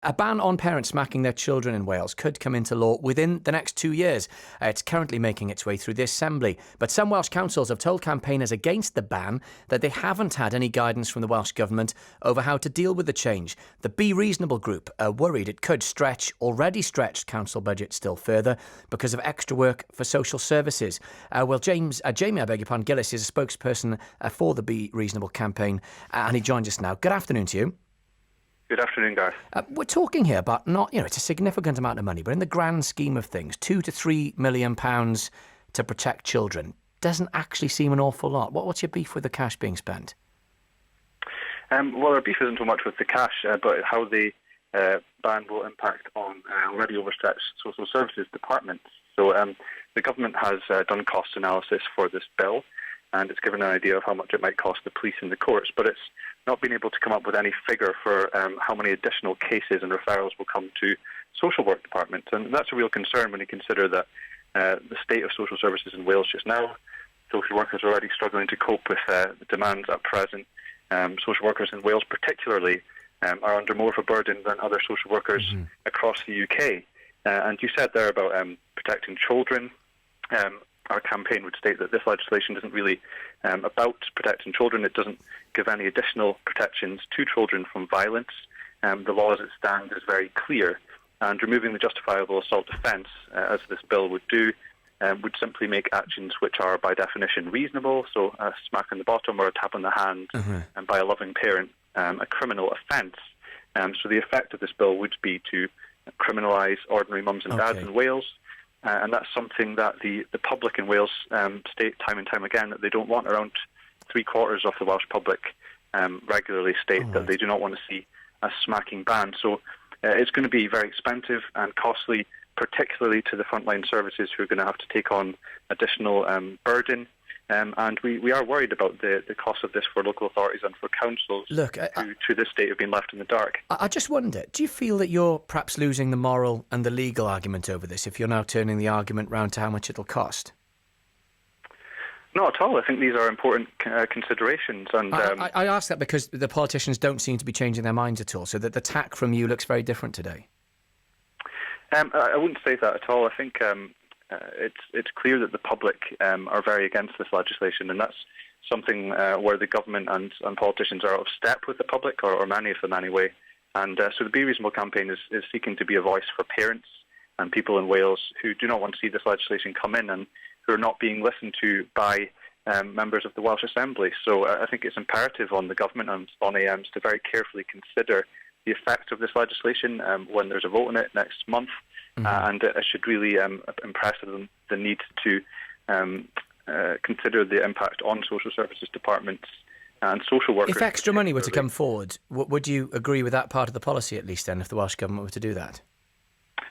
A ban on parents smacking their children in Wales could come into law within the next 2 years. It's currently making its way through the Assembly. But some Welsh councils have told campaigners against the ban that they haven't had any guidance from the Welsh Government over how to deal with the change. The Be Reasonable group are worried it could stretch already stretched council budgets still further because of extra work for social services. Jamie Gillies is a spokesperson for the Be Reasonable campaign, and he joins us now. Good afternoon to you. Good afternoon, Gareth. We're talking here about it's a significant amount of money, but in the grand scheme of things, £2 to £3 million to protect children doesn't actually seem an awful lot. What's your beef with the cash being spent? Well, our beef isn't so much with the cash, but how the ban will impact on already overstretched social services departments. So the government has done cost analysis for this bill, and it's given an idea of how much it might cost the police and the courts, but it's not been able to come up with any figure for how many additional cases and referrals will come to social work departments. And that's a real concern when you consider that the state of social services in Wales just now, social workers are already struggling to cope with the demands at present. Social workers in Wales particularly are under more of a burden than other social workers across the UK. And you said there about protecting children. Our campaign would state that this legislation isn't really about protecting children. It doesn't give any additional protections to children from violence. The law as it stands is very clear, and removing the justifiable assault offence, as this bill would do, would simply make actions which are by definition reasonable, so a smack on the bottom or a tap on the hand and by a loving parent, a criminal offence. So the effect of this bill would be to criminalise ordinary mums and dads in Wales. And that's something that the public in Wales state time and time again that they don't want. Around 3/4 of the Welsh public regularly state that they do not want to see a smacking ban. So it's going to be very expensive and costly, particularly to the frontline services who are going to have to take on additional burden. And we are worried about the cost of this for local authorities and for councils who to this date have been left in the dark. I just wonder, do you feel that you're perhaps losing the moral and the legal argument over this if you're now turning the argument round to how much it'll cost? Not at all. I think these are important considerations. And I ask that because the politicians don't seem to be changing their minds at all, so that the tack from you looks very different today. I wouldn't say that at all. I think it's clear that the public are very against this legislation, and that's something where the government and politicians are out of step with the public, or many of them anyway. And so the Be Reasonable campaign is seeking to be a voice for parents and people in Wales who do not want to see this legislation come in and who are not being listened to by members of the Welsh Assembly. So I think it's imperative on the government and on AMs to very carefully consider the effect of this legislation when there's a vote on it next month. And it should really impress them the need to consider the impact on social services departments and social workers. If extra money were to come forward, would you agree with that part of the policy at least then, if the Welsh Government were to do that?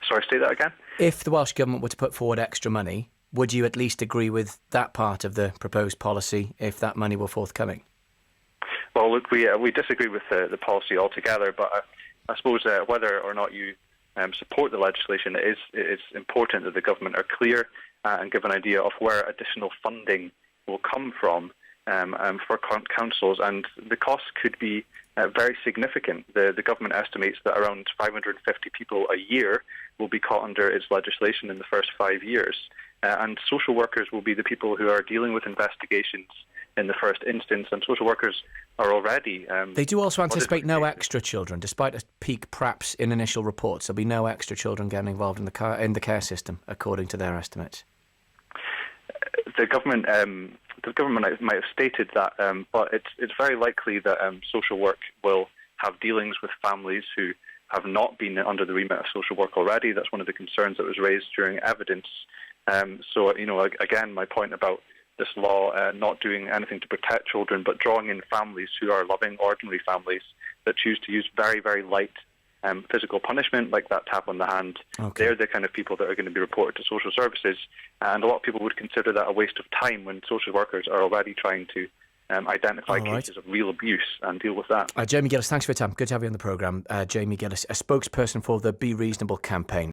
Sorry, say that again? If the Welsh Government were to put forward extra money, would you at least agree with that part of the proposed policy if that money were forthcoming? Well, look, we disagree with the policy altogether, but I suppose whether or not you support the legislation, it is important that the government are clear and give an idea of where additional funding will come from for councils, and the cost could be very significant. The government estimates that around 550 people a year will be caught under its legislation in the first 5 years, and social workers will be the people who are dealing with investigations in the first instance, and social workers are already... They do also anticipate no extra children, despite a peak perhaps in initial reports. There'll be no extra children getting involved in the care system, according to their estimates. The government might have stated that, but it's very likely that social work will have dealings with families who have not been under the remit of social work already. That's one of the concerns that was raised during evidence. So, again, my point about this law not doing anything to protect children, but drawing in families who are loving, ordinary families that choose to use very, very light physical punishment, like that tap on the hand. They're the kind of people that are going to be reported to social services, and a lot of people would consider that a waste of time when social workers are already trying to identify cases of real abuse and deal with that. Jamie Gillies, thanks for your time. Good to have you on the programme. Jamie Gillies, a spokesperson for the Be Reasonable campaign.